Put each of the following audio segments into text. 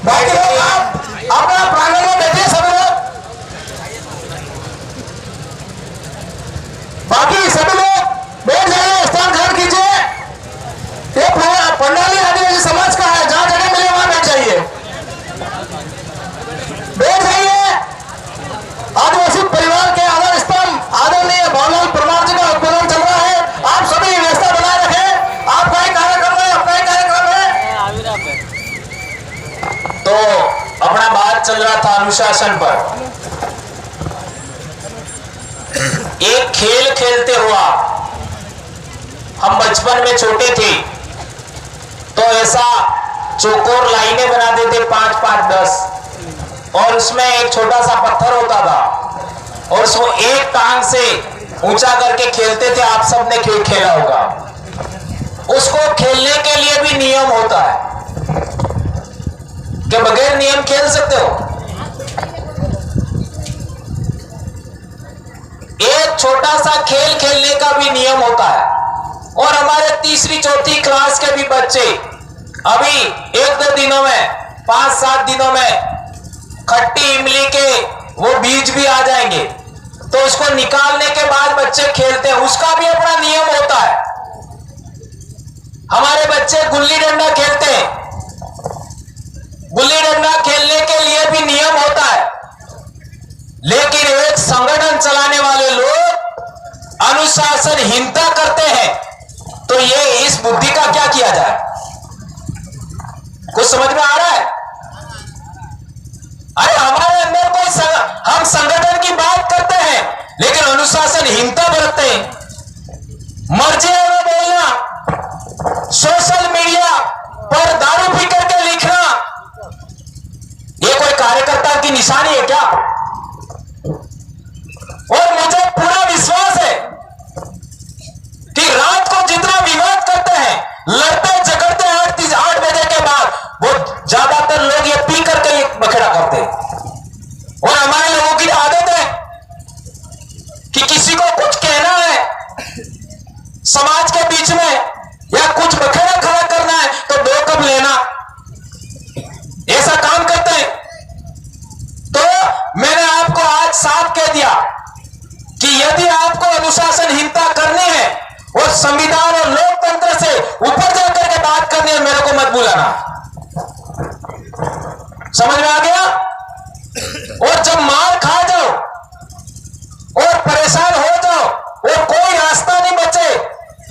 बाकी लोग आप अपना प्रांगण में बैठिए सभी लोग, बाकी सभी लोग बैठ जाइए, स्थान ग्रहण कीजिए। ये पंडाली आदिवासी समाज का है, जहां जगह मिले वहां बैठ जाइए, बैठ जाइए। आदिवासी परिवार के आधार स्तंभ आदरणीय भावलाल परमार जी का उद्बोधन चल रहा है। आप सभी व्यवस्था बनाए रखें। आपका ही कार्यक्रम है, अपना ही कार्यक्रम है। तो अपना बात चल रहा था अनुशासन पर। एक खेल खेलते हुआ, हम बचपन में छोटे थे तो ऐसा चौकोर लाइनें बनाते थे 5 5 10, और उसमें एक छोटा सा पत्थर होता था और उसको एक टांग से ऊंचा करके खेलते थे। आप सबने खेल खेला होगा। उसको खेलने के लिए भी नियम होता है, क्या बगैर नियम खेल सकते हो? एक छोटा सा खेल खेलने का भी नियम होता है। और हमारे तीसरी चौथी क्लास के भी बच्चे अभी 1-2 दिनों में, 5-7 दिनों में खट्टी इमली के वो बीज भी आ जाएंगे, तो उसको निकालने के बाद बच्चे खेलते हैं। उसका भी अपना नियम होता है। हमारे बच्चे गुल्ली डंडा खेलते हैं, गुल्ली डंडा खेलने के लिए भी नियम होता है। लेकिन एक संगठन चलाने वाले लोग अनुशासनहीनता करते हैं, तो ये इस बुद्धि का क्या किया जाए? कुछ समझ में आ रहा है? अरे हमारे अंदर कोई हम संगठन की बात करते हैं लेकिन अनुशासनहीनता बरतते हैं। मर्जी में बोलना, सोशल मीडिया पर दारू पी करके लिखना, ये कोई कार्यकर्ता की निशानी है क्या? और मुझे पूरा विश्वास है कि रात को जितना विवाद करते हैं, लड़ते झगड़ते 8 बजे के बाद, वो ज्यादातर लोग ये पी करके ये बखेड़ा करते हैं। और हमारे लोगों की आदत है कि किसी को कुछ कहना है समाज के बीच में या कुछ बखेड़ा खड़ा करना है तो 2 कप लेना, ऐसा काम करते हैं। तो मैंने आपको आज साफ कह दिया कि यदि आपको अनुशासनहीनता करनी है और संविधान और लोकतंत्र से ऊपर जाकर के बात करनी है, मेरे को मत बुलाना। समझ में आ गया? और जब मार खा जाओ और परेशान हो जाओ और कोई रास्ता नहीं बचे,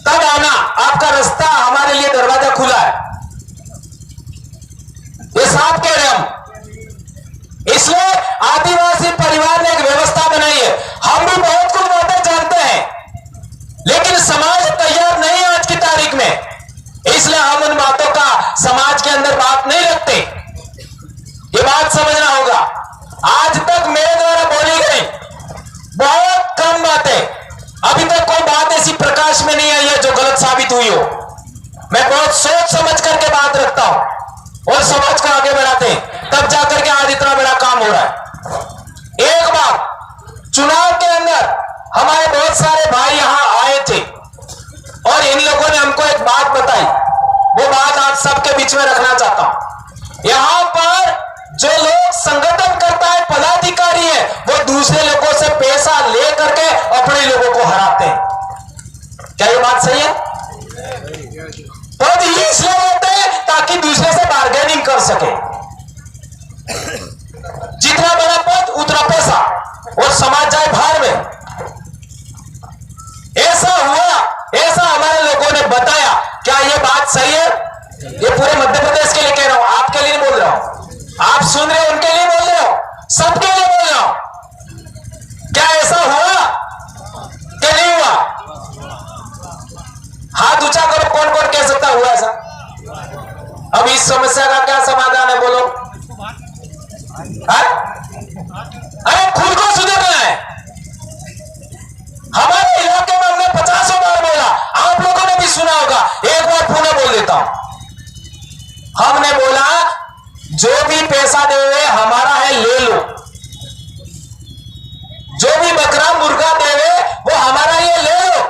तब आना। आपका रास्ता, हमारे लिए दरवाजा खुला है, ये साफ कह रहे हम। इसलिए आदिवासी परिवार ने एक व्यवस्था बनाई है। हम भी बहुत कुछ बातें जानते हैं लेकिन समाज तैयार नहीं है आज की तारीख में, इसलिए हम उन बातों का समाज के अंदर बात नहीं रखते। ये बात समझना होगा। आज तक मेरे द्वारा बोली गई बहुत कम बातें, अभी तक कोई बात ऐसी प्रकाश में नहीं आई है जो गलत साबित हुई हो। मैं बहुत सोच समझ करके बात रखता हूं और समाज को आगे बढ़ाते हैं, तब जाकर के आज इतना बड़ा काम हो रहा है। एक बार चुनाव के अंदर हमारे बहुत सारे भाई यहां आए थे और इन लोगों ने हमको एक बात बताई, वो बात आप सबके बीच में रखना चाहता हूं। यहां पर जो लोग संगठन करता है, पदाधिकारी है, वो दूसरे लोगों से पैसा ले करके अपने लोगों को हराते हैं। क्या ये बात सही है? पद ही इसलिए होते हैं ताकि दूसरे से बार्गेनिंग कर सके। जितना बड़ा पद उतना पैसा, और समाज जाए बाहर में। ऐसा हुआ, ऐसा हमारे लोगों ने बताया। क्या ये बात सही है? ये पूरे मध्य प्रदेश के लिए कह रहा हूं, आपके लिए नहीं बोल रहा हूं। आप सुन रहे हो, उनके लिए बोल रहे हो, सबके लिए बोल रहा हूं। क्या ऐसा हुआ कि नहीं हुआ? हाथ ऊंचा करो, कौन कौन कह सकता हुआ ऐसा? अब इस समस्या का क्या समाधान है, बोलो? अरे खुद को सुधरना है। हमारे इलाके में हमने 50 बार बोला, आप लोगों ने भी सुना होगा, एक बार पुनः बोल देता हूं। हमने बोला जो भी पैसा देवे हमारा है, ले लो। जो भी बकरा मुर्गा देवे वो हमारा ये ले लो।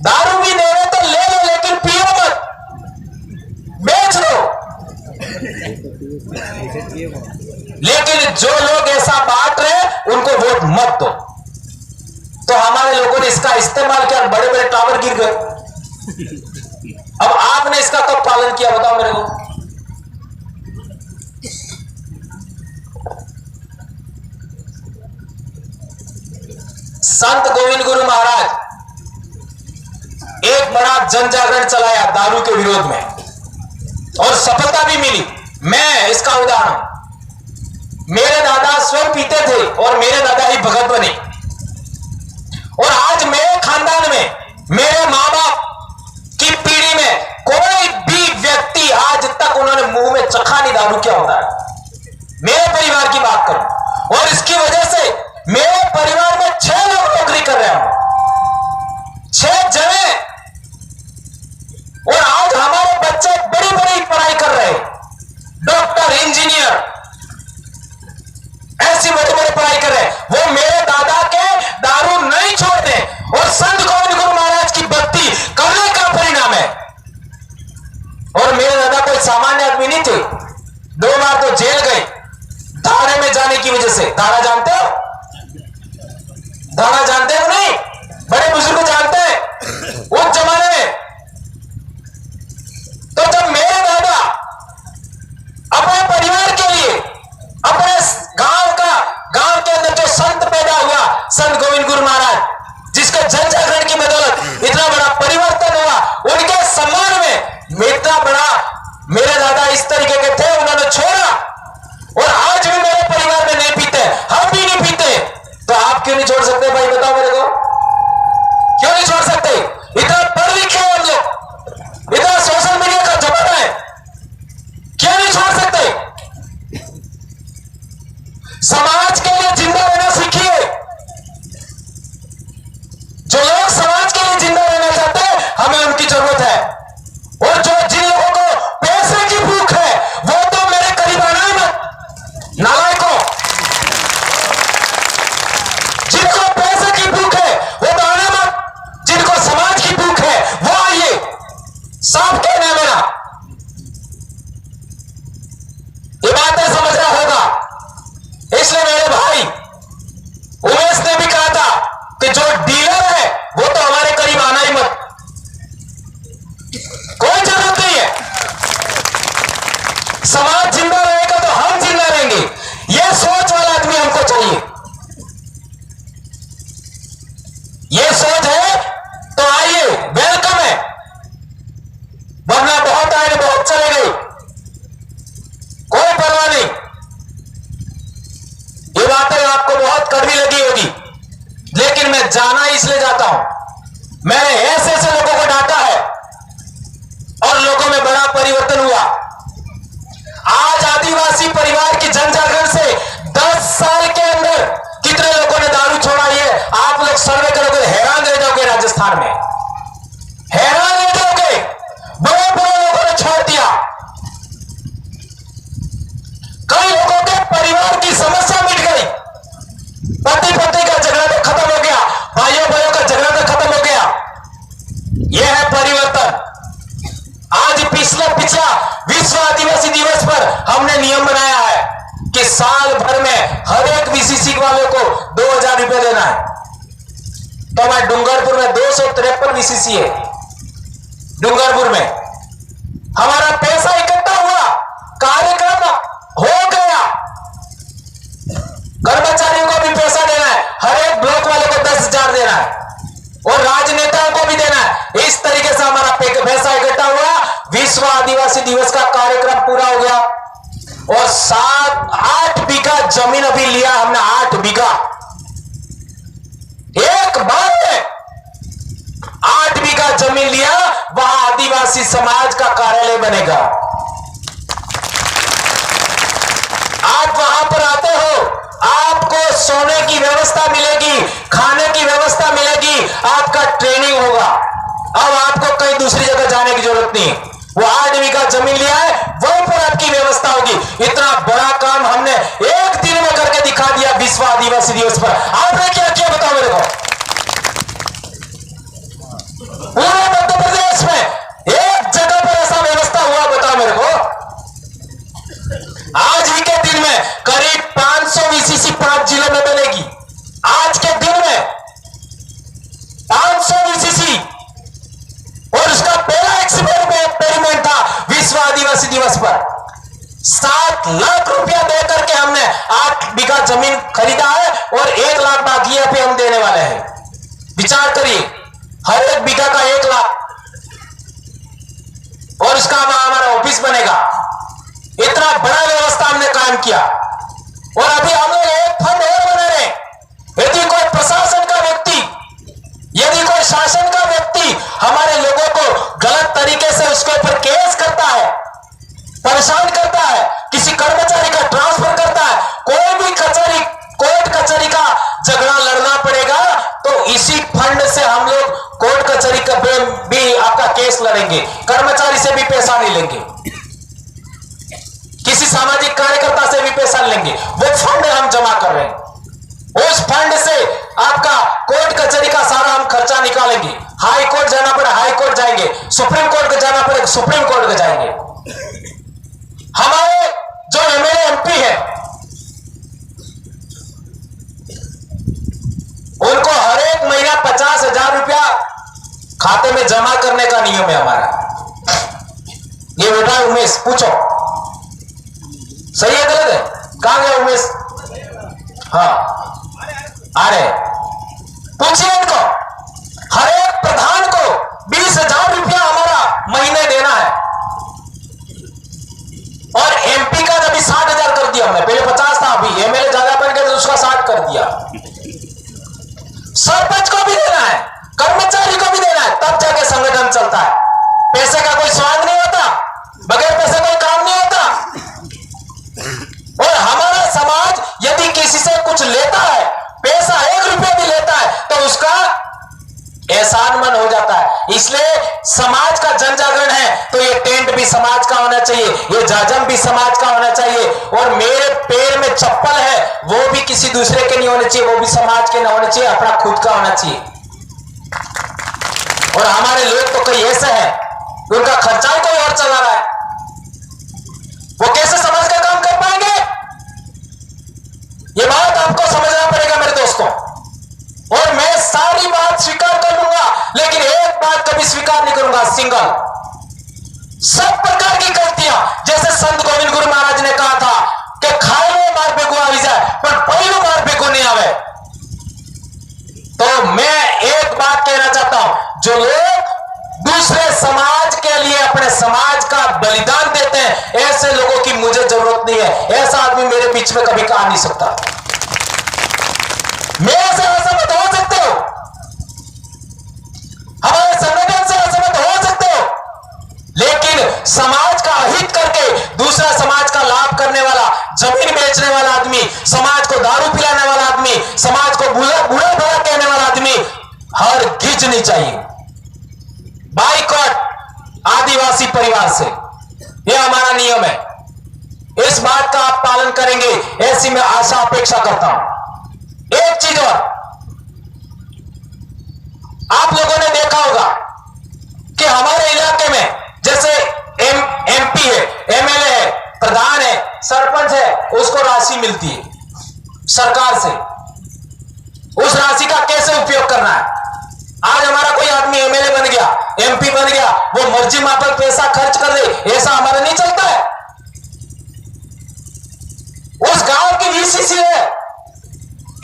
दारू भी देवे तो ले लो, लेकिन पियो मत। इस्तेमाल किया, बड़े बड़े टावर गिर गए। अब आपने इसका कब पालन किया बताओ मेरे को। संत गोविंद गुरु महाराज एक बड़ा जन जागरण चलाया दारू के विरोध में और सफलता भी मिली। मैं इसका उदाहरण, मेरे दादा स्वयं पीते थे और मेरे दादा ही भगत बने, और आज मेरे खानदान में मेरे मां बाप की पीढ़ी में कोई भी व्यक्ति आज तक उन्होंने मुंह में चखा नहीं दारू क्या होता है। मेरे परिवार की बात करूं, और इसकी वजह से मेरे परिवार में 6 लोग नौकरी कर रहे हैं, 6 जने, और आज हमारे बच्चे बड़ी बड़ी पढ़ाई कर रहे हैं, डॉक्टर, इंजीनियर, ऐसी बड़ी बड़ी पढ़ाई कर रहे हैं। वो मेरे दादा के दारू नहीं छोड़ते और संत गोविंद गुरु महाराज की भक्ति करने का परिणाम है। और मेरे दादा कोई सामान्य आदमी नहीं थे, 2 बार तो जेल गए धाड़े में जाने की वजह से। धाड़ा जानते हो? धाड़ा जानते हो नहीं? बड़े बुजुर्ग जानते हैं उस जमाने में। तो जब मेरे दादा अपने परिवार के लिए, अपने गांव के अंदर जो संत पैदा हुआ, संत गोविंद गुरु महाराज, जिसके जन जागरण की बदौलत इतना बड़ा परिवर्तन हुआ, उनके सम्मान में इतना बड़ा मेरे दादा इस तरीके के थे, उन्होंने छोड़ा। और आज भी मेरे परिवार में नहीं पीते, हम भी नहीं पीते, तो आप क्यों नहीं छोड़ सकते भाई बताओ मेरे को? क्यों नहीं छोड़ सकते? इतना पढ़ लिखे हम लोग, इतना सोशल मीडिया का जमाना है, क्यों नहीं छोड़ सकते? समाज के लिए जिंदा रहना सीखिए। जो लोग समाज के लिए जिंदा रहना चाहते हैं, हमें उनकी जरूरत है। और जो जिन लोगों को पैसे की भूख है, वो तो मेरे करीब आना ही मत, नालायकों। जिनको पैसे की भूख है वो तो आना मत, जिनको समाज की भूख है वो आइए। साफ कहना है मेरा, ये बातें समझना होगा। इसलिए मेरे भाई उमेश ने भी कहा था कि जो डीलर है वो तो हमारे करीब आना ही मत, कोई जरूरत नहीं है। समाज जिंदा रहेगा तो हम जिंदा रहेंगे, ये सोच वाला आदमी हमको चाहिए। ये सोच है तो आइए, वेलकम है, वरना बहुत आए बहुत चले गए, कोई परवाह नहीं। ये बातें आपको बहुत कड़वी लगी होगी, लेकिन मैं जाना इसलिए जाता हूं। मैंने ऐसे ऐसे लोगों को डांटा है और लोगों में बड़ा परिवर्तन हुआ। आज आदिवासी परिवार की जन जागरण से 10 साल के अंदर कितने लोगों ने दारू छोड़ा, ये आप लोग सर्वे करोगे, हैरान रह जाओगे। राजस्थान में हैरान रह जाओगे, बड़े बड़े लोगों ने छोड़ दिया। कई लोगों के परिवार की समस्या मिट गई, पति पत्नी का झगड़ा तो खत्म हो गया, भाइयों भाइयों का झगड़ा तो खत्म हो गया। यह है परिवर्तन। आज पिछला विश्व आदिवासी दिवस पर हमने नियम बनाया है कि साल भर में हर एक वीसीसी वाले को 2000 रुपए देना है। तो हमारे डूंगरपुर में 253 वीसीसी है। डूंगरपुर में हमारा पैसा इकट्ठा हुआ, कार्यक्रम हो गया, कर्मचारियों को भी पैसा देना है, हर एक ब्लॉक वाले को 10,000 देना है और राजनेताओं को भी देना है। इस तरीके से हमारा पैसा इकट्ठा हुआ, विश्व आदिवासी दिवस का कार्यक्रम पूरा हो गया। और 8 बीघा जमीन अभी लिया हमने, 8 बीघा, एक बार में 8 बीघा जमीन लिया, वहां आदिवासी समाज का कार्यालय बनेगा। आप वहां पर आते हो, आपको सोने की व्यवस्था मिलेगी, खाने की व्यवस्था मिलेगी, आपका ट्रेनिंग होगा। अब आपको कहीं दूसरी जगह जाने की जरूरत नहीं। वो 8 बीघा जमीन लिया है, वहीं पर आपकी व्यवस्था होगी। इतना बड़ा काम हमने एक दिन में करके दिखा दिया विश्व आदिवासी दिवस पर। आपने क्या किया बताओ मेरे को? पूरे मध्य प्रदेश में एक जगह पर ऐसा व्यवस्था हुआ बताओ मेरे को? आज ही के दिन में करीब 500 वीसीसी 5 जिलों में बनेगी। आज के दिन में 500 आदिवासी दिवस पर 7 लाख रुपया देकर के हमने 8 बीघा जमीन खरीदा है और 1 लाख बाकी है, अभी हम देने वाले हैं। विचार करिए, हर एक बीघा का 1 लाख, और उसका हमारा ऑफिस बनेगा। इतना बड़ा व्यवस्था हमने कायम किया। और अभी हम लोग एक फंड और बना रहे हैं। यदि कोई प्रशासन का व्यक्ति, यदि कोई शासन का व्यक्ति हमारे लोगों को गलत तरीके से उसके ऊपर केस करता है, परेशान करता है, किसी कर्मचारी का ट्रांसफर करता है, कोई भी कचहरी, कोर्ट कचहरी का झगड़ा लड़ना पड़ेगा, तो इसी फंड से हम लोग कोर्ट कचहरी का भी आपका केस लड़ेंगे, कर्मचारी से भी पैसा नहीं लेंगे, किसी सामाजिक कार्यकर्ता से भी पैसा लेंगे। वो फंड हम जमा कर रहे हैं। उस फंड से आपका कोर्ट कचहरी का सारा हम खर्चा निकालेंगे। हाई कोर्ट जाना पड़े हाई कोर्ट जाएंगे, सुप्रीम कोर्ट को जाना पड़े सुप्रीम कोर्ट को जाएंगे। हमारे जो एमएलए एमपी है, उनको हर एक महीना 50,000 रुपया खाते में जमा करने का नियम है हमारा। ये बेटा उमेश, पूछो सही है गलत है? कहां गया उमेश? हाँ आ रहे, पूछिए इनको। हर एक प्रधान को 20,000 रुपया हमारा महीने देना है। और एमपी का अभी 60,000 कर दिया हमने, पहले 50 था, अभी एमएलए ज्यादा बन गए तो उसका 60 कर दिया। सरपंच को भी देना है, कर्मचारी को भी देना है, तब जाके संगठन चलता है। पैसे का कोई स्वाद नहीं होता, बगैर पैसे कोई काम नहीं होता। और हमारा समाज यदि किसी से कुछ लेता है, पैसा 1 रुपया भी लेता है, तो उसका एहसानमंद हो जाता है। इसलिए समाज का जन जागरण है तो ये टेंट भी समाज का होना चाहिए, ये जाजम भी समाज का होना चाहिए, और मेरे पैर में चप्पल है वो भी किसी दूसरे के नहीं होने चाहिए, वो भी समाज के ना होने चाहिए, अपना खुद का होना चाहिए। और हमारे लोग तो कई ऐसे हैं उनका खर्चा कोई और चला रहा है, वो कैसे समाज का काम कर पाएंगे? ये बात आपको समझना पड़ेगा मेरे दोस्तों। और मैं सारी बात स्वीकार कर लूंगा, लेकिन एक बात कभी स्वीकार नहीं करूंगा, सिंगल। सब प्रकार की गलतियां, जैसे संत गोविंद गुरु महाराज ने कहा था कि खाए में मार पे को आ जाए पर पहले मार पे को नहीं आवे। तो मैं एक बात कहना चाहता हूं, जो लोग दूसरे समाज के लिए अपने समाज का बलिदान देते हैं, ऐसे लोगों की मुझे जरूरत नहीं है। ऐसा आदमी मेरे बीच में कभी कहा नहीं सकता। मेरे से असहमत हो सकते हो, हमारे संगठन से असहमत हो सकते हो, लेकिन समाज का हित करके दूसरा समाज का लाभ करने वाला, जमीन बेचने वाला आदमी, समाज को दारू पिलाने वाला आदमी, समाज को बुरा भला कहने वाला आदमी हरगिज नहीं चाहिए। बाइकॉट आदिवासी परिवार से, यह हमारा नियम है। इस बात का आप पालन करेंगे ऐसी मैं आशा अपेक्षा करता हूं। एक चीज और, आप लोगों ने देखा होगा कि हमारे इलाके में जैसे एमपी है, एमएलए है, प्रधान है, सरपंच है, उसको राशि मिलती है सरकार से। उस राशि का कैसे उपयोग करना है? आज हमारा कोई आदमी एमएलए बन गया, एमपी बन गया, वो मर्जी माफक पैसा खर्च कर दे, ऐसा हमारा नहीं चलता है। उस गांव की वीसीसी है,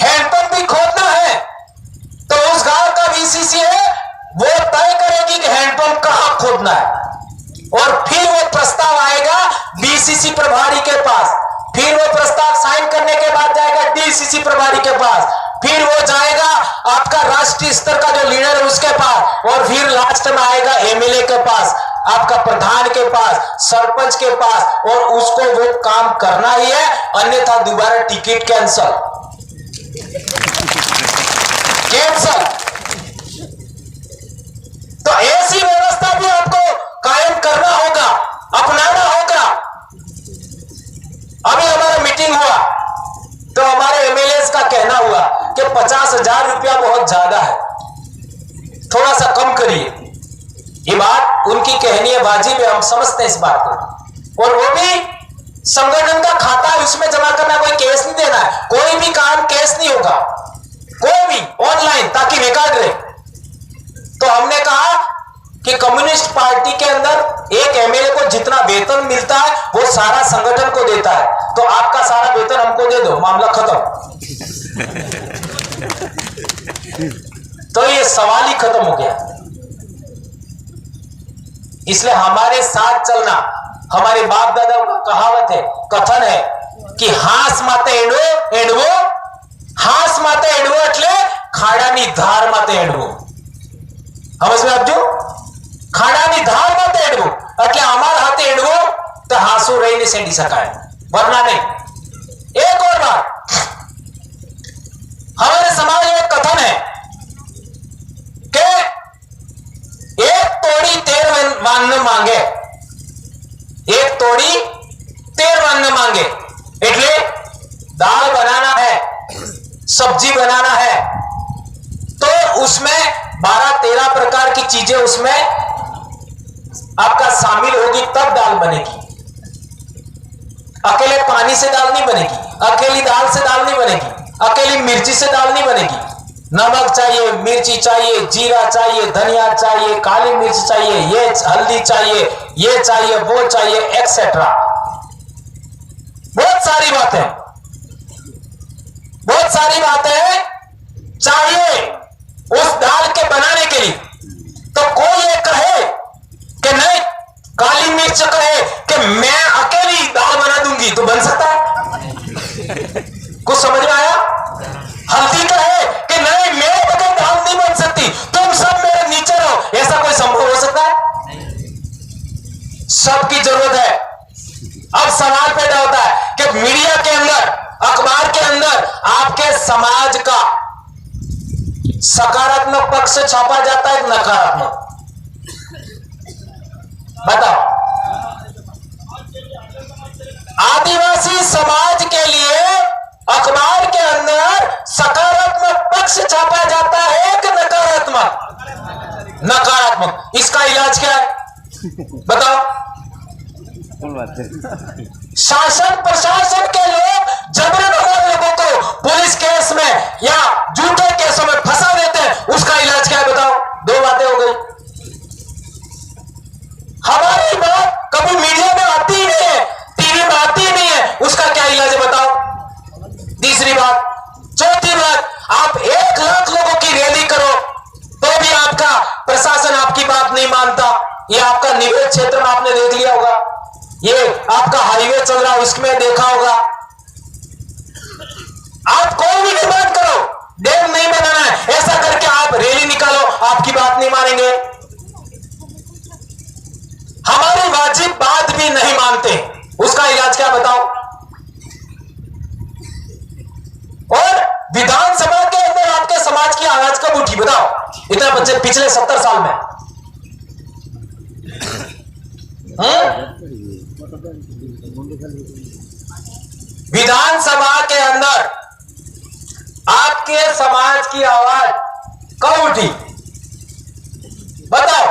हैंडपंप भी खोदना है तो उस गांव का वीसीसी है, वो तय करेगी कि हैंडपंप कहां खोदना है, और फिर वो प्रस्ताव आएगा बीसीसी प्रभारी के पास, फिर वो प्रस्ताव साइन करने के बाद जाएगा डीसीसी प्रभारी के पास, फिर वो जाएगा आपका राष्ट्रीय स्तर का जो लीडर है उसके पास, और फिर लास्ट में आएगा एमएलए के पास, आपका प्रधान के पास, सरपंच के पास, और उसको वो काम करना ही है, अन्यथा दोबारा टिकट कैंसल। तो ऐसी व्यवस्था भी आपको कायम करना होगा, अपनाना होगा। अभी हमारा मीटिंग हुआ तो हमारे एमएलए का कहना हुआ कि 50,000 रुपया बहुत ज्यादा है, थोड़ा सा कम करिए। ये बात उनकी कहनी है बाजी में, हम समझते हैं इस बात को, और वो भी संगठन का खाता है उसमें जमा करना, कोई कैश नहीं देना है, कोई भी काम कैश नहीं होगा, कोई भी ऑनलाइन, ताकि रिकॉर्ड रहे। तो हमने कहा कि कम्युनिस्ट पार्टी के अंदर एक एमएलए को जितना वेतन मिलता है वो सारा संगठन को देता है, तो आपका सारा वेतन हमको दे दो, मामला खत्म। तो ये सवाल ही खत्म हो गया। इसलिए हमारे साथ चलना, हमारे बाप दादा का कहावत है, कथन है कि हास माते एडवो हास माते एडवो એટલે ખાડાની ધાર માતે એડવો। સમજ में આપજો? ખાડાની ધાર માતે એડવો એટલે અમાર હાથે એડવો તો હાસુ રહીને સેડી શકાય, वरना नहीं। एक और बात, हमारे समाज में एक कथन है कि एक तोड़ी 13 वान्न मांगे, एक तोड़ी 13 वान्न मांगे। એટલે दाल बनाना है, सब्जी बनाना है, तो उसमें 12-13 प्रकार की चीजें उसमें आपका शामिल होगी, तब दाल बनेगी। अकेले पानी से दाल नहीं बनेगी, अकेली दाल से दाल नहीं बनेगी, अकेली मिर्ची से दाल नहीं बनेगी। नमक चाहिए, मिर्ची चाहिए, जीरा चाहिए, धनिया चाहिए, काली मिर्च चाहिए, ये हल्दी चाहिए, ये चाहिए, वो चाहिए, एक्सेट्रा। बहुत सारी बातें चाहिए उस दाल के बनाने के लिए। तो कोई ये कहे कि नहीं, काली मिर्च कहे कि मैं अकेली दाल बना दूंगी, तो बन सकता है? कुछ समझ में आया? हल्दी कहे कि नहीं, मेरे बगैर दाल नहीं बन सकती, तुम सब मेरे नीचे रहो, ऐसा कोई संभव हो सकता है? सबकी जरूरत है। अब सवाल पैदा होता है कि मीडिया के अंदर, अखबार के अंदर आपके समाज का सकारात्मक पक्ष छापा जाता है, नकारात्मक? बताओ। आदिवासी समाज के लिए अखबार के अंदर सकारात्मक पक्ष छापा जाता है कि नकारात्मक? नकारात्मक। इसका इलाज क्या है बताओ? शासन प्रशासन के लोग जबरन लोगों को पुलिस केस में या झूठे केसों में फंसा देते हैं, उसका इलाज क्या है बताओ? दो बातें हो गई। हमारी बात कभी मीडिया में आती ही नहीं है, टीवी में आती ही नहीं है, उसका क्या इलाज है बताओ? तीसरी बात। चौथी बात, आप 1 लाख लोगों की रैली करो तो भी आपका प्रशासन आपकी बात नहीं मानता। ये आपका निवेश क्षेत्र में आपने देख लिया होगा, ये आपका हाईवे चल रहा है उसमें देखा होगा। आप कोई भी डिमांड करो, डैम नहीं बनाना है, ऐसा करके आप रैली निकालो, आपकी बात नहीं मानेंगे। हमारी वाजिब बात भी नहीं मानते, उसका इलाज क्या बताओ? और विधानसभा के अंदर आपके समाज की आवाज कब उठी बताओ? इतना बच्चे पिछले 70 साल में। विधानसभा के अंदर आपके समाज की आवाज कब उठी बताओ?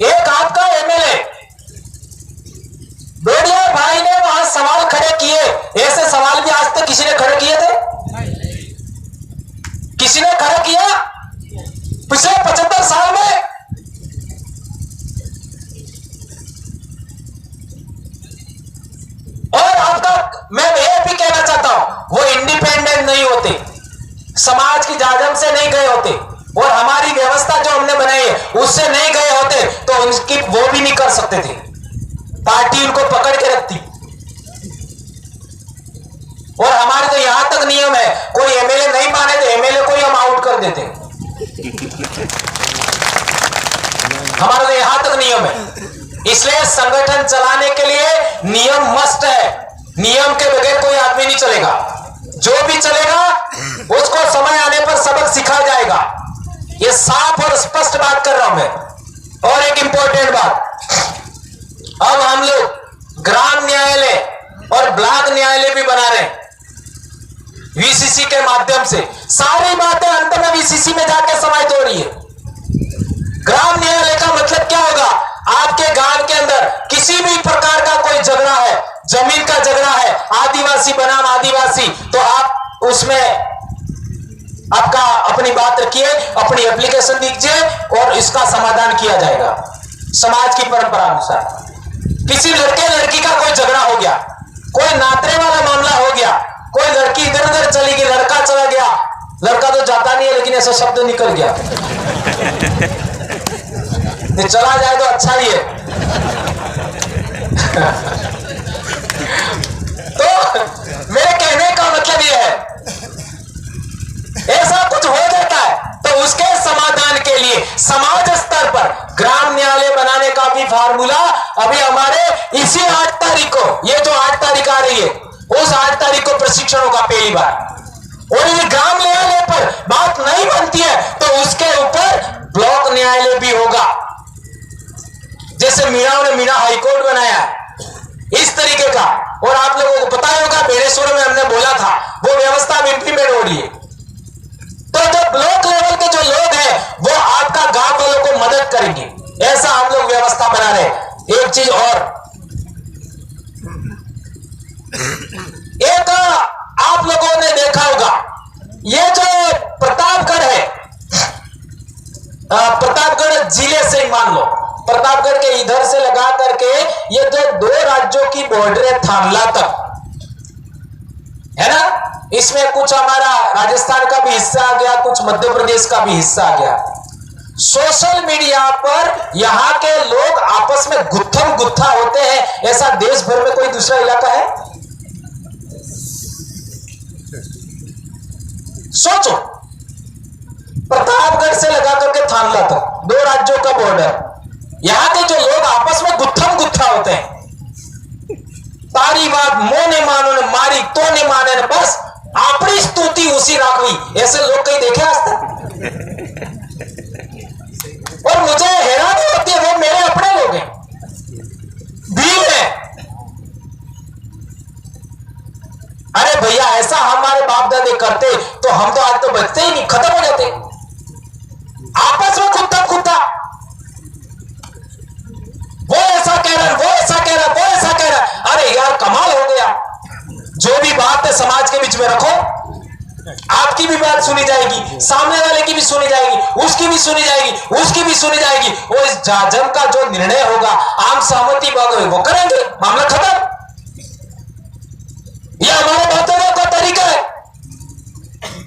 एक आपका एमएलए डोडिया भाई ने वहां सवाल खड़े किए, ऐसे सवाल भी आज तक किसी ने खड़े किए थे? किसी ने खड़ा किया पिछले 75 साल में? और आपका मैं ये भी कहना चाहता हूं, वो इंडिपेंडेंट नहीं होते, समाज की जाजम से नहीं गए होते, और हमारी व्यवस्था जो हमने बनाई है उससे नहीं गए होते तो उनकी वो भी नहीं कर सकते थे, पार्टी उनको पकड़ के रखती। और हमारे तो यहां तक नियम है, कोई एमएलए नहीं माने तो एमएलए को ही हम आउट कर देते। हमारा तो यहां तक नियम है। इसलिए संगठन चलाने के लिए नियम मस्ट है, नियम के बगैर कोई आदमी नहीं चलेगा। जो भी चलेगा उसको समय आने पर सबक सिखाया जाएगा। ये साफ और स्पष्ट बात कर रहा हूं मैं। और एक इंपॉर्टेंट बात, अब हम लोग ग्राम न्यायालय और ब्लॉक न्यायालय भी बना रहे हैं वीसीसी के माध्यम से। सारी बातें अंत में वीसीसी में जाके समाहित हो रही है। ग्राम न्यायालय का मतलब क्या होगा? आपके गांव के अंदर किसी भी प्रकार का कोई झगड़ा है, जमीन का झगड़ा है, आदिवासी बनाम आदिवासी, तो आप उसमें आपका अपनी बात रखिए, अपनी एप्लीकेशन दीजिए और इसका समाधान किया जाएगा। समाज की परंपरा अनुसार किसी लड़के लड़की का कोई झगड़ा हो गया, कोई नातरे वाला मामला हो गया, कोई लड़की इधर उधर चली गई, लड़का चला गया, लड़का तो जाता नहीं है लेकिन ऐसा शब्द निकल गया, चला जाए तो अच्छा ही है। तो मेरे कहने का मतलब यह है, ऐसा कुछ हो जाता है तो उसके समाधान के लिए समाज स्तर पर ग्राम न्यायालय बनाने का भी फार्मूला अभी हमारे इसी 8 तारीख को, ये जो 8 तारीख आ रही है, उस 8 तारीख को प्रशिक्षण होगा पहली बार। और ये ग्राम न्यायालय पर बात नहीं बनती है तो उसके ऊपर ब्लॉक न्यायालय भी होगा, जैसे मीणा ने मीणा हाईकोर्ट बनाया इस तरीके का। और आप लोगों को पता होगा बेड़ेश्वर में हमने बोला था, वो व्यवस्था अब इंप्लीमेंट हो रही है। तो जो ब्लॉक लेवल के जो लोग हैं वो आपका गांव वालों को मदद करेंगे, ऐसा हम लोग व्यवस्था बना रहे हैं। एक चीज और, एक आप लोगों ने देखा होगा, ये जो प्रतापगढ़ है, प्रतापगढ़ जिले से मान लो, प्रतापगढ़ के इधर से लगा करके ये जो 2 राज्यों की बॉर्डर है थानला तक, है ना, इसमें कुछ हमारा राजस्थान का भी हिस्सा आ गया, कुछ मध्य प्रदेश का भी हिस्सा आ गया। सोशल मीडिया पर यहां के लोग आपस में गुत्थम गुत्था होते हैं, ऐसा देश भर में कोई दूसरा इलाका है? सोचो, प्रतापगढ़ से लगा करके थानला तक 2 राज्यों का बॉर्डर, यहां के जो लोग आपस में गुत्थम गुत्था होते हैं, तारी बात मोह ने मानो ने मारी तो ने माने ने, बस अपनी स्तुति उसी राखवी, ऐसे लोग कहीं देखे आज तक? और मुझे हैरानी होती है, वो मेरे अपने लोग हैं, भीड़ है। अरे भैया, ऐसा हमारे बाप दादे करते तो हम तो आज तो बचते ही नहीं, खत्म हो जाते आपस में कुत्ता कुत्ता, वो ऐसा कह रहा है, वो ऐसा कह रहा है, वो ऐसा कह रहा है। अरे यार कमाल हो गया, जो भी बात है समाज के बीच में रखो, आपकी भी बात सुनी जाएगी, सामने वाले की भी सुनी जाएगी, उसकी भी सुनी जाएगी, उसकी भी सुनी जाएगी, और इस जाजम का जो निर्णय होगा आम सहमति वो करेंगे, मामला खत्म। यह हमारे बातों का तरीका है,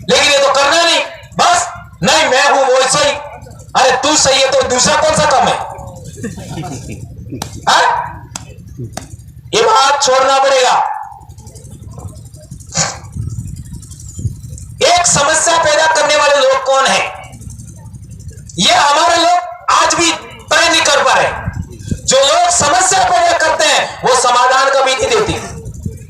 लेकिन ये तो करना नहीं, बस नहीं मैं हूं वो सही, अरे तू सही है तो दूसरा कौन सा कम है? ये बात छोड़ना पड़ेगा। एक समस्या पैदा करने वाले लोग कौन है? ये हमारे लोग आज भी तय नहीं कर पा रहे। जो लोग समस्या पैदा करते हैं वो समाधान कभी नहीं देती,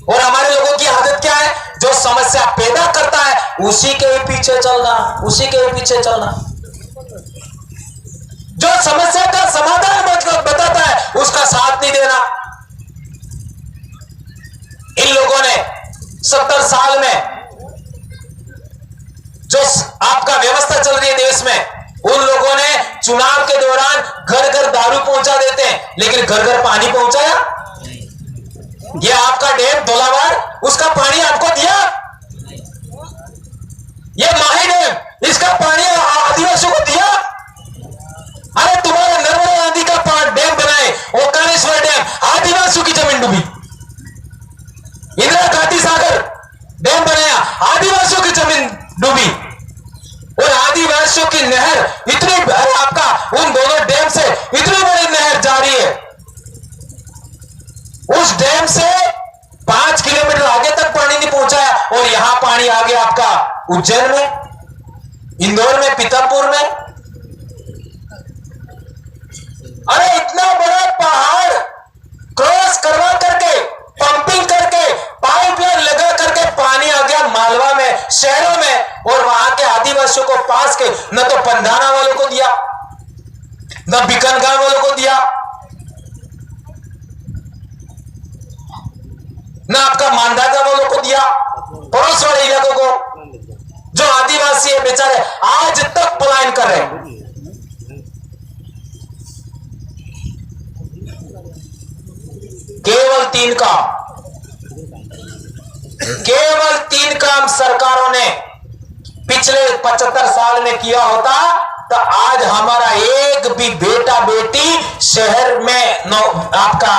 और हमारे लोगों की आदत क्या है? जो समस्या पैदा करता है उसी के ही पीछे चलना, उसी के ही पीछे चलना। जो समस्या का समाधान बताता है उसका साथ नहीं देना। इन लोगों ने 70 साल में जो आपका व्यवस्था चल रही है देश में, उन लोगों ने चुनाव के दौरान घर घर दारू पहुंचा देते हैं, लेकिन घर घर पानी पहुंचाया? ये आपका डैम धोलावाड़, उसका पानी आपको दिया? ये माही डैम, इसका पानी आदिवासियों को दिया? अरे तुम्हारे नर्मदा नदी का डैम बनाए, ओंकारेश्वर डैम, आदिवासियों की जमीन डूबी। इंदिरा गांधी सागर डैम बनाया, आदिवासियों की जमीन डूबी। और आदिवासियों की नहर इतनी, आपका उन दोनों डैम से इतनी बड़ी नहर जारी है, उस डैम से 5 किलोमीटर आगे तक पानी नहीं पहुंचाया, और यहां पानी आ गया आपका उज्जैन में, इंदौर में, पीतमपुर में। अरे इतना बड़ा पहाड़ क्रॉस करवा करके, पंपिंग करके, पाइपलाइन लगा करके पानी आ गया मालवा में, शहरों में, और वहां के आदिवासियों को पास के न तो पंधाना वालों को दिया, न बीकानेर वालों को दिया, न आपका मानदाता वालों को दिया, पड़ोस वाले इलाकों को। जो आदिवासी है बेचारे आज तक पलायन कर रहे हैं। केवल 3 काम, केवल 3 काम सरकारों ने पिछले 75 साल में किया होता तो आज हमारा एक भी बेटा बेटी शहर में आपका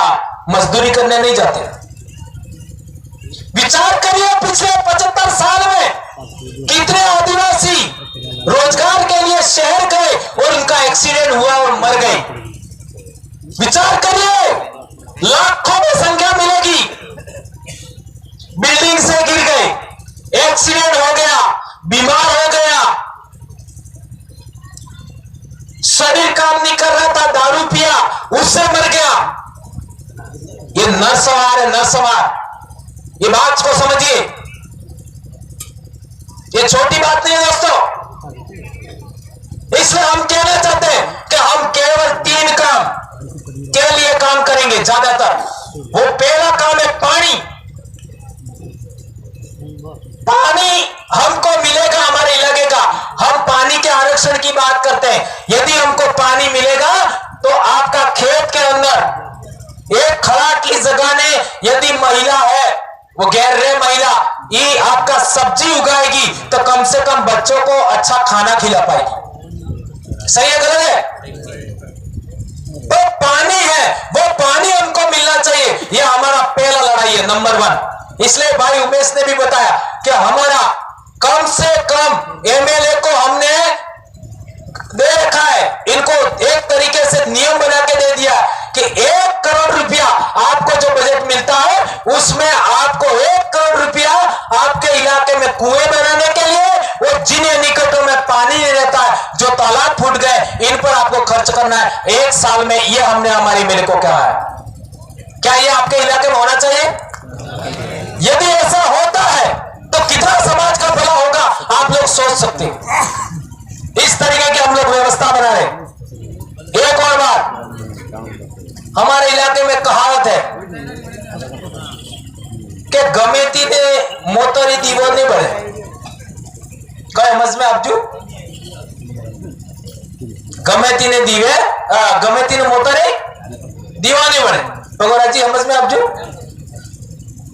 मजदूरी करने नहीं जाते। विचार करिए पिछले 75 साल में कितने आदिवासी रोजगार के लिए शहर गए और उनका एक्सीडेंट हुआ और मर गए। विचार करिए, लाखों में संख्या मिलेगी। बिल्डिंग से गिर गए, एक्सीडेंट हो गया, बीमार हो गया, शरीर काम नहीं कर रहा था, दारू पिया, उससे मर गया। ये नरसंहार है, नरसंहार। ये बात को समझिए, ये छोटी बात नहीं है दोस्तों। इसलिए हम कहना चाहते हैं कि हम केवल 3 काम के लिए काम करेंगे ज्यादातर। वो पहला काम है पानी। पानी हमको मिलेगा हमारे इलाके का, हम पानी के आरक्षण की बात करते हैं। यदि हमको पानी मिलेगा तो आपका खेत के अंदर एक खराट की जगह ने यदि महिला है, वो गैर महिला ये आपका सब्जी उगाएगी तो कम से कम बच्चों को अच्छा खाना खिला पाएगी। सही है गलत है? तो पानी है, वो पानी हमको मिलना चाहिए। ये हमारा पहला लड़ाई है, नंबर 1। इसलिए भाई उमेश ने भी बताया कि हमारा कम से कम एमएलए को हमने दे रखा है, इनको एक तरीके से नियम बना के दे दिया कि 1 करोड़ रुपया आपको जो बजट मिलता है उसमें आपको 1 करोड़ रुपया आपके इलाके में कुएं बनाने के लिए और जिन निकटों में पानी नहीं रहता है, जो तालाब फूट गए, इन पर आपको खर्च करना है 1 साल में। ये हमने हमारी मेरे को कहा है। क्या ये आपके इलाके में होना चाहिए? यदि ऐसा होता है तो कितना समाज का भला होगा आप लोग सोच सकते हैं। इस तरीके की हम लोग व्यवस्था बना रहे। एक और बात, हमारे इलाके में कहावत है कि गमेती ने मोतरी दीवार नहीं बढ़े। कहे मज में आपजू गमेती ने दीवे गमेती ने मोतरे दीवाने बढ़े। बगोरा जी समझ में आपजू,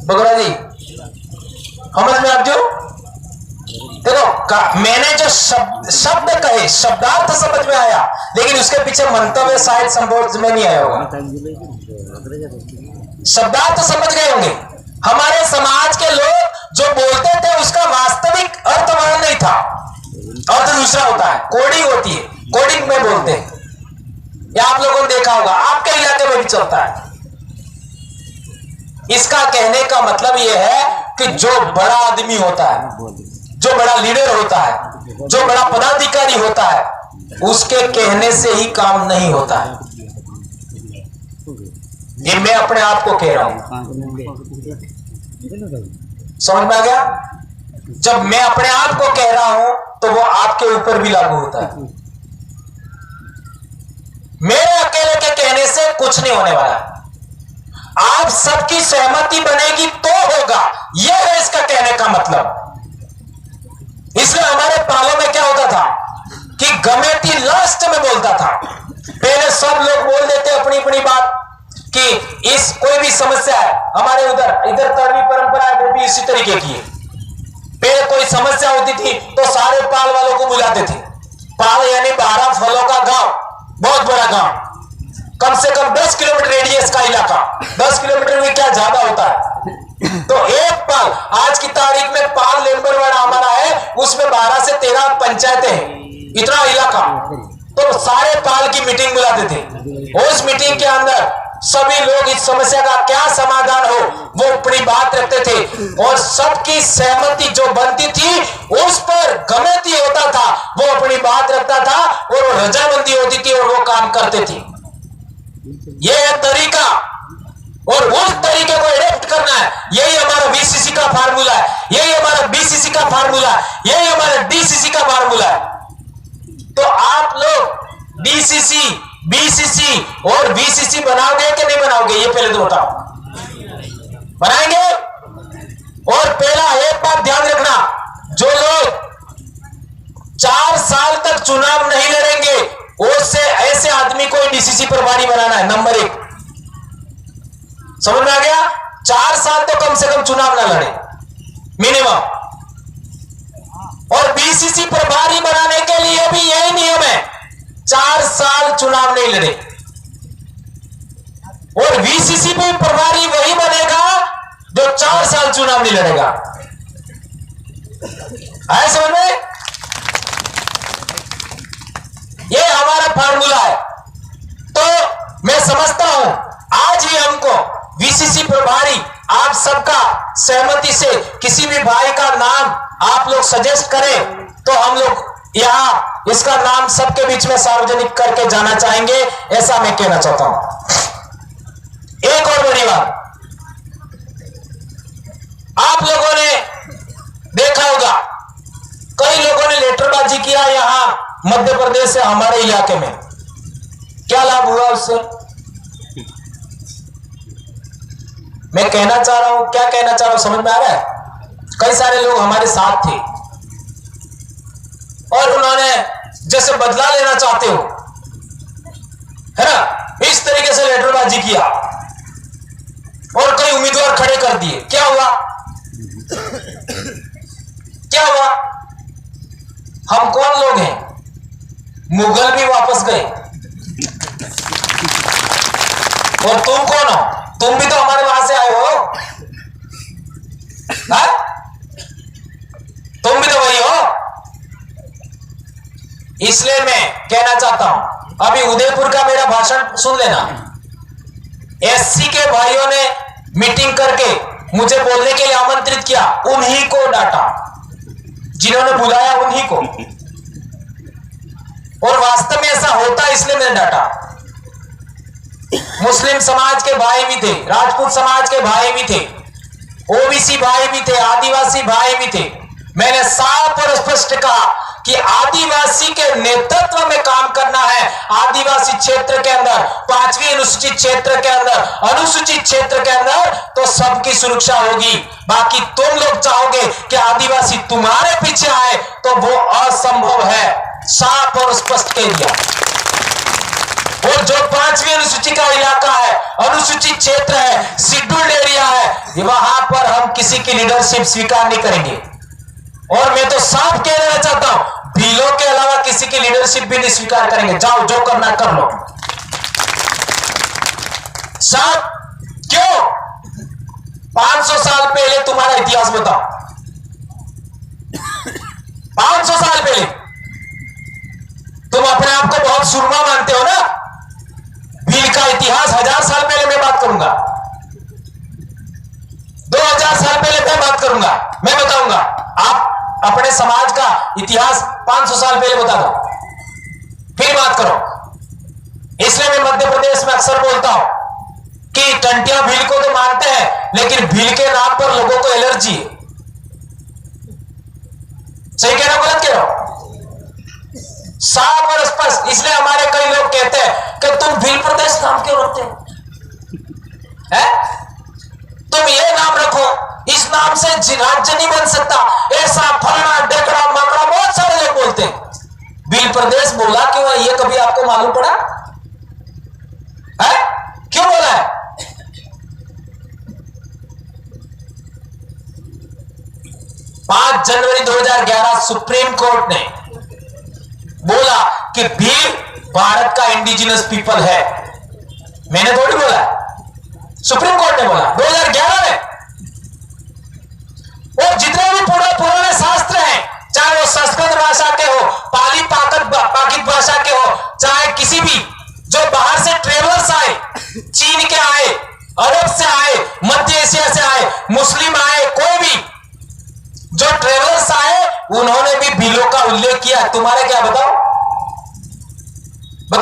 बगोरा जी समझ में आपजू। देखो मैंने जो शब्द कहे, शब्दार्थ समझ में आया, लेकिन उसके पीछे मंतव्य शायद समझ में नहीं आया होगा। शब्दार्थ समझ गए होंगे। हमारे समाज के लोग जो बोलते थे उसका वास्तविक अर्थ वहां नहीं था, अर्थ दूसरा होता है, कोडिंग होती है, कोडिंग में बोलते हैं। ये आप लोगों ने देखा होगा, आपके इलाके में भी चलता है। इसका कहने का मतलब यह है कि जो बड़ा आदमी होता है, जो बड़ा लीडर होता है, जो बड़ा पदाधिकारी होता है, उसके कहने से ही काम नहीं होता है। ये मैं अपने आप को कह रहा हूं, समझ में आ गया? जब मैं अपने आप को कह रहा हूं तो वो आपके ऊपर भी लागू होता है। मेरे अकेले के कहने से कुछ नहीं होने वाला, आप सबकी सहमति बनेगी तो होगा। यह है इसका कहने का मतलब। इसलिए हमारे पालों में क्या होता था कि गमेती लास्ट में बोलता था। पहले सब लोग बोल देते अपनी अपनी बात कि इस कोई भी समस्या है, हमारे इधर तरवी परंपरा है वो भी इसी तरीके की है। पहले कोई समस्या होती थी तो सारे पाल वालों को बुलाते थे। पाल यानी 12 फलों का गांव, बहुत बड़ा गांव, कम से कम 10 किलोमीटर रेडियस का इलाका। 10 किलोमीटर में क्या ज्यादा होता है? तो एक पाल, आज की तारीख में पाल लेम्बरवाड़ा हमारा है, उसमें 12 से 13 पंचायतें हैं, इतना इलाका। तो सारे पाल की मीटिंग बुलाते थे। उस मीटिंग के अंदर सभी लोग इस समस्या का क्या समाधान हो वो अपनी बात रखते थे और सबकी सहमति जो बनती थी उस पर गमेती होता था, वो अपनी बात रखता था और वो रजामंदी होती थी और वो काम करते थे। यह है तरीका और उस तरीके को एडॉप्ट करना है। यही हमारा बीसीसी का फार्मूला है, यही हमारा बीसीसी का फार्मूला है, यही हमारा डीसीसी का फार्मूला है। तो आप लोग डीसीसी, बीसीसी और बीसीसी बनाओगे कि नहीं बनाओगे? ये पहले तो बताओ। बनाएंगे? और पहला एक बात ध्यान रखना, जो लोग 4 साल तक चुनाव नहीं लड़ेंगे उससे ऐसे आदमी को डीसीसी प्रभारी बनाना है, नंबर 1। समझ में आ गया? 4 साल तो कम से कम चुनाव ना लड़े, मिनिमम। और बीसीसी प्रभारी बनाने के लिए भी यही नियम है, 4 साल चुनाव नहीं लड़े। और बीसीसी भी प्रभारी वही बनेगा जो 4 साल चुनाव नहीं लड़ेगा। आए समझ में? ये हमारा फार्मूला है। तो मैं समझता हूं आज ही हमको बीसीसी प्रभारी आप सबका सहमति से किसी भी भाई का नाम आप लोग सजेस्ट करें तो हम लोग यहां इसका नाम सबके बीच में सार्वजनिक करके जाना चाहेंगे, ऐसा मैं कहना चाहता हूं। एक और बड़ी बात, आप लोगों ने देखा होगा कई लोगों ने लेटरबाजी किया यहां मध्य प्रदेश से हमारे इलाके में। क्या लाभ हुआ उससे? मैं कहना चाह रहा हूं, क्या कहना चाह रहा हूं समझ में आ रहा है? कई सारे लोग हमारे साथ थे और उन्होंने जैसे बदला लेना चाहते हो, है ना, इस तरीके से लेटरबाजी किया और कई उम्मीदवार खड़े कर दिए। क्या हुआ? क्या हुआ? हम कौन लोग हैं? मुगल भी वापस गए और तुम कौन हो? तुम भी तो हमारे वहां से आए हो, हा? तुम भी तो वही हो। इसलिए मैं कहना चाहता हूं, अभी उदयपुर का मेरा भाषण सुन लेना। एससी के भाइयों ने मीटिंग करके मुझे बोलने के लिए आमंत्रित किया, उन्हीं को डांटा, जिन्होंने बुलाया उन्हीं को, और वास्तव में ऐसा होता इसलिए मैंने डांटा। मुस्लिम समाज के भाई भी थे, राजपूत समाज के भाई भी थे, ओबीसी भाई भी थे, आदिवासी भाई भी थे। मैंने साफ और स्पष्ट कहा कि आदिवासी के नेतृत्व में काम करना है। आदिवासी क्षेत्र के अंदर, 5वीं अनुसूचित क्षेत्र के अंदर, अनुसूचित क्षेत्र के अंदर तो सबकी सुरक्षा होगी। बाकी तुम लोग चाहोगे कि आदिवासी तुम्हारे पीछे आए तो वो असंभव है। साफ और स्पष्ट कह दिया। और जो 5वीं अनुसूची का इलाका है, अनुसूचित क्षेत्र है, शेड्यूल्ड एरिया है, वहां पर हम किसी की लीडरशिप स्वीकार नहीं करेंगे। और मैं तो साफ कह देना चाहता हूं, भीलों के अलावा किसी की लीडरशिप भी नहीं स्वीकार करेंगे। जाओ जो करना कर लो। साफ क्यों? 500 साल पहले तुम्हारा इतिहास बताओ। 500 साल पहले तुम अपने आप को बहुत सुरमा मानते हो ना। भील का इतिहास 1000 साल पहले मैं बात करूंगा, 2000 साल पहले मैं बात करूंगा, मैं बताऊंगा। आप अपने समाज का इतिहास 500 साल पहले बता दो, फिर बात करो। इसलिए मैं मध्य प्रदेश में अक्सर बोलता हूं कि टंटिया भील को तो मानते हैं, लेकिन भील के नाम पर लोगों को एलर्जी है। सही कह रहा हूं, गलत कह रहा हूं? साफ और स्पष्ट। इसलिए हमारे कई लोग कहते हैं कि तुम भील प्रदेश नाम क्यों रखते हो? तुम ये नाम रखो, इस नाम से राज्य नहीं बन सकता, ऐसा फलाना डेकड़ा मकड़ा बहुत सारे लोग बोलते हैं। भील प्रदेश बोला क्यों है ये कभी आपको मालूम पड़ा है? क्यों बोला है? जनवरी 2011 सुप्रीम कोर्ट ने बोला कि भील भारत का इंडिजिनस पीपल है। मैंने थोड़ी बोला, सुप्रीम कोर्ट ने बोला 2011 में। और जितने भी पुराने शास्त्र हैं, चाहे वो संस्कृत भाषा के हो, पाली पाकित भाषा के हो, चाहे किसी भी जो बाहर से ट्रेवलर्स आए, चीन के आए, अरब से आए, मध्य एशिया से आए, मुस्लिम आए, कोई भी जो ट्रेवलर्स आए, उन्होंने भी भीलों का उल्लेख किया। तुम्हारे क्या बताओ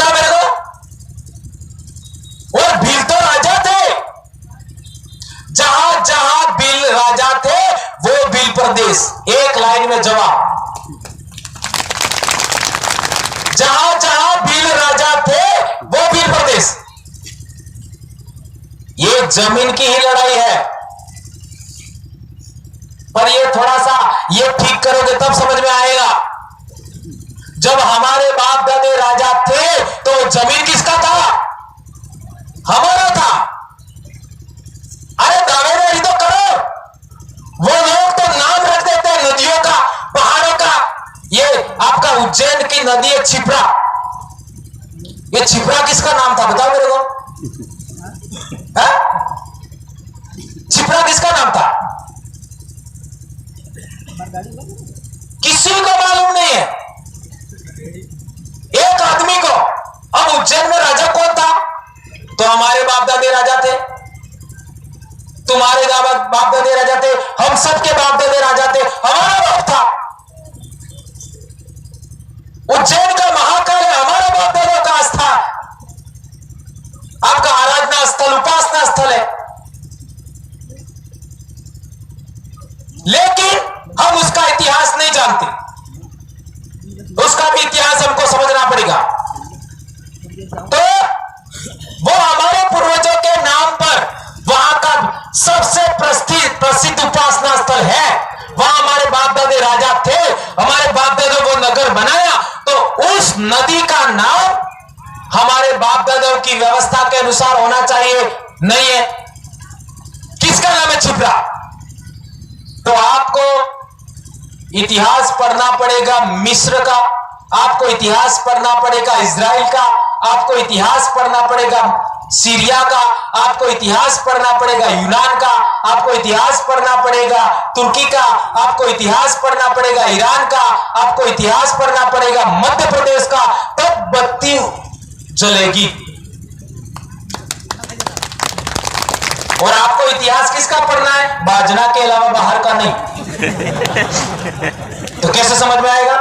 मेरे को। और भील तो राजा थे, जहां जहां भील राजा थे वो भील प्रदेश। एक लाइन में जवाब, जहां जहां भील राजा थे वो भील प्रदेश। ये जमीन की ही लड़ाई है, पर ये थोड़ा सा ये ठीक करोगे तब समझ में आएगा। जब हमारे बाप दादे राजा थे तो जमीन किसका था? हमारा था। अरे दावेदारी तो करो। वो लोग तो नाम रख देते हैं नदियों का, पहाड़ों का, नदी है छिपरा। ये छिपरा किसका नाम था बताओ मेरे को? छिपरा किसका नाम था? किसी को मालूम नहीं है, एक आदमी को। अब उज्जैन में राजा कौन था? तो हमारे बाप दादे राजा थे, तुम्हारे बाप दादे राजा थे, हम सबके बाप दादे राजा थे, हमारा बाप था। उज्जैन का महाकाल है, हमारे बाप दादों का आस्था, आपका आराधना स्थल, उपासना स्थल है। लेकिन हम उसका इतिहास नहीं जानते, उसका भी इतिहास हमको समझना पड़ेगा। तो वो हमारे पूर्वजों के नाम पर वहां का सबसे प्रसिद्ध उपासना स्थल है। वहां हमारे बाप दादे राजा थे, हमारे बाप दादों को नगर बनाया, तो उस नदी का नाम हमारे बाप दादों की व्यवस्था के अनुसार होना चाहिए, नहीं है। किसका नाम है? छिपरा। तो आपको इतिहास पढ़ना पड़ेगा मिस्र का, आपको इतिहास पढ़ना पड़ेगा इजराइल का, आपको इतिहास पढ़ना पड़ेगा सीरिया का, आपको इतिहास पढ़ना पड़ेगा यूनान का, आपको इतिहास पढ़ना पड़ेगा तुर्की का, आपको इतिहास पढ़ना पड़ेगा ईरान का, आपको इतिहास पढ़ना पड़ेगा मध्य प्रदेश का, तब बत्ती जलेगी। और आपको इतिहास किसका पढ़ना है? बाजना के अलावा बाहर का नहीं। तो कैसे समझ में आएगा?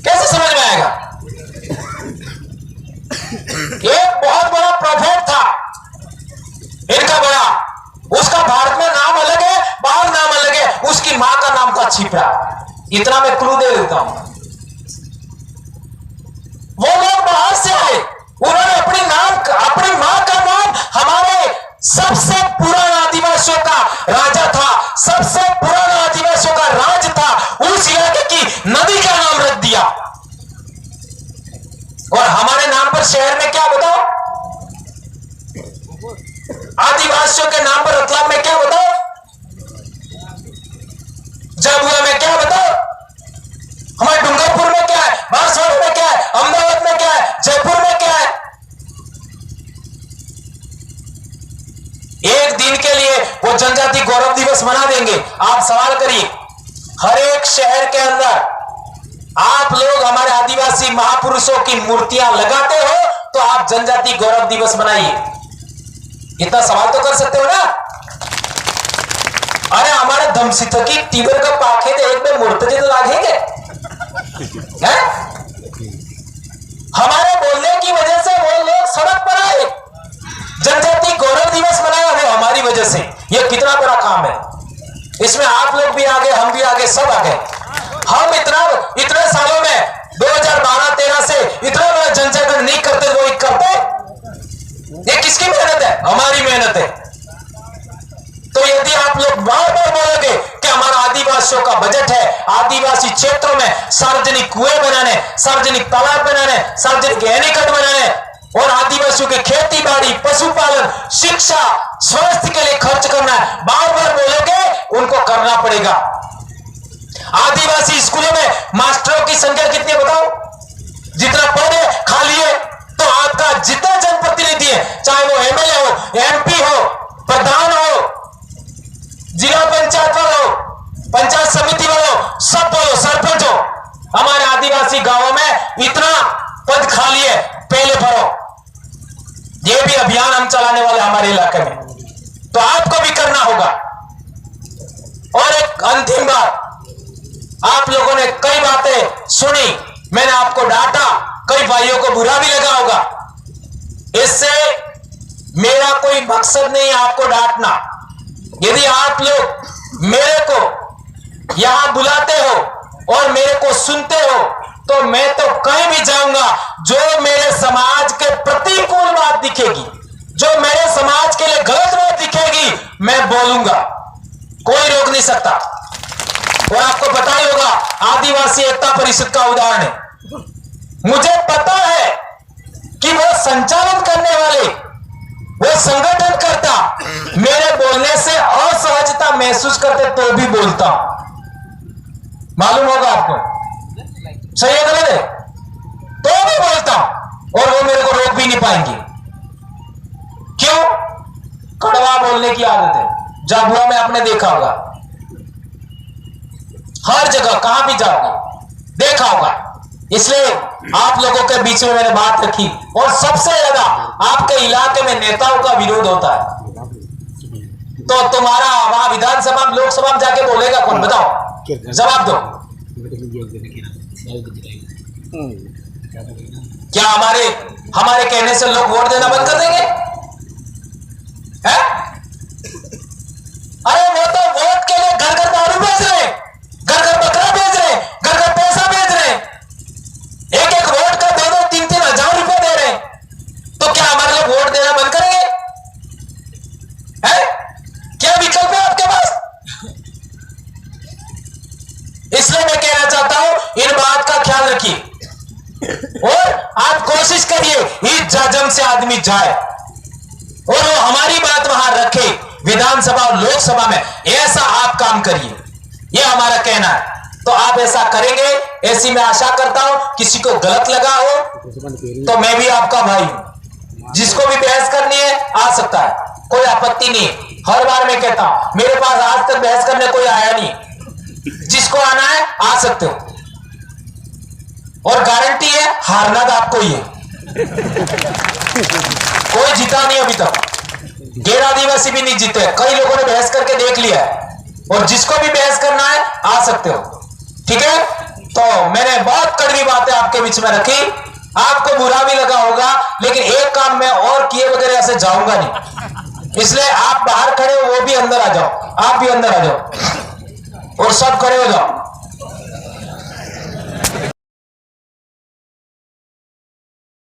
कैसे समझ में आएगा? एक बहुत बड़ा प्रोफेट था इनका बड़ा, उसका भारत में नाम अलग है, बाहर नाम अलग है, उसकी मां का नाम था छिपरा। इतना मैं क्लू दे देता हूं। वो लोग बाहर से आए, उन्होंने अपनी मां का नाम हमारे सबसे पुराना आदिवासियों का राजा था, सबसे पुराना आदिवासियों का राज था, उस इलाके की नदी का नाम रख दिया। और हमारे नाम पर शहर में क्या बताओ? आदिवासियों के नाम पर रतलाम में क्या बताओ? झाबुआ में क्या बताओ? हमारे डूंगरपुर में क्या है? बांसवाड़ा में क्या है? अहमदाबाद में क्या है? जयपुर में क्या है? एक दिन के लिए वो जनजाति गौरव दिवस मना देंगे। आप सवाल करिए, हर एक शहर के अंदर आप लोग हमारे आदिवासी महापुरुषों की मूर्तियां लगाते हो, तो आप जनजाति गौरव दिवस मनाइए। इतना सवाल तो कर सकते हो ना? अरे हमारे धमसिथकी टीबर का पाखे थे, एक में मूर्ति तो लागेंगे। हमारे बोलने की वजह से वो लोग सड़क पर आए, जनजाति गौरव दिवस मनाया, वो हमारी वजह से। ये कितना बड़ा काम है। इसमें आप लोग भी आगे, हम भी आगे, सब आगे। हम इतने सालों में 2012-13 से इतना बड़ा जनजागरण नहीं करते, वो करते। ये किसकी मेहनत है? हमारी मेहनत है। तो यदि आप लोग बार बार बोलोगे कि हमारा आदिवासियों का बजट है, आदिवासी क्षेत्रों में सार्वजनिक कुएं बनाने, सार्वजनिक तालाब बनाने, सार्वजनिक एनीकट बनाने, और आदिवासियों की खेती बाड़ी, पशुपालन, शिक्षा, स्वास्थ्य के लिए खर्च करना है, बार बार बोलोगे, उनको करना पड़ेगा। आदिवासी स्कूलों में मास्टरों की संख्या कितनी बताओ? जितना पढ़े खा लिए, तो आपका जितना जनप्रतिनिधि है, चाहे वो एमएलए हो, एमपी हो, प्रधान हो, जिला पंचायत वाला हो, पंचायत समिति वाला हो, सब बोलो, सरपंच हो, हमारे आदिवासी गांवों में इतना पद खाली है, पहले भरो। ये भी अभियान हम चलाने वाले हमारे इलाके में, तो आपको भी करना होगा। और एक अंतिम बात, आप लोगों ने कई बातें सुनी, मैंने आपको डांटा, कई भाइयों को बुरा भी लगा होगा। इससे मेरा कोई मकसद नहीं है आपको डांटना। यदि आप लोग मेरे को यहां बुलाते हो और मेरे को सुनते हो, तो मैं तो कहीं भी जाऊंगा, जो मेरे समाज के प्रतिकूल बात दिखेगी, जो मेरे समाज के लिए गलत बात दिखेगी, मैं बोलूंगा, कोई रोक नहीं सकता। और आपको पता ही होगा, आदिवासी एकता परिषद का उदाहरण है। मुझे पता है कि वो संचालन करने वाले, वो संगठन करता, मेरे बोलने से असहजता महसूस करते तो भी बोलता। मालूम होगा आपको। सही है गलत है? तो भी बोलता हूं और वो मेरे को रोक भी नहीं पाएंगे। क्यों? कड़वा बोलने की आदत है। जाबुआ में आपने देखा होगा, हर जगह कहां भी जाओगे देखा होगा। इसलिए आप लोगों के बीच में मैंने बात रखी। और सबसे ज्यादा आपके इलाके में नेताओं का विरोध होता है, तो तुम्हारा वहां विधानसभा में लोकसभा में जाके बोलेगा कौन? बताओ, जवाब दो। क्या हमारे कहने से लोग वोट देना बंद कर देंगे? है? अरे वो तो वोट के लिए घर घर दारू बेच रहे हैं, घर घर बकरा बेच रहे हैं, घर घर पैसा बेच रहे हैं, एक एक वोट का 2-3 हजार रुपए दे रहे हैं। तो क्या हमारे लोग वोट देना बंद करेंगे? है? क्या विकल्प है आपके पास? इसलिए मैं कहना चाहता हूं, इन बात का ख्याल रखिए और आप कोशिश करिए इस जाजम से आदमी जाए और वो हमारी बात वहां रखे विधानसभा और लोकसभा में। ऐसा आप काम करिए, ये हमारा कहना है। तो आप ऐसा करेंगे, ऐसी मैं आशा करता हूं। किसी को गलत लगा हो तो मैं भी आपका भाई हूं, जिसको भी बहस करनी है आ सकता है, कोई आपत्ति नहीं है। हर बार मैं कहता हूं, मेरे पास आज तक बहस करने कोई आया नहीं, जिसको आना है आ सकते हो। और गारंटी है हारना तो आपको ही है, कोई जीता नहीं अभी तक, गैर आदिवासी भी नहीं जीते। कई लोगों ने बहस करके देख लिया है और जिसको भी बहस करना है आ सकते हो, ठीक है? तो मैंने बहुत कड़वी बातें आपके बीच में रखी, आपको बुरा भी लगा होगा, लेकिन एक काम मैं और किए वगैरह ऐसे जाऊंगा नहीं। इसलिए आप बाहर खड़े हो, वो भी अंदर आ जाओ, आप भी अंदर आ जाओ और सब खड़े हो जाओ।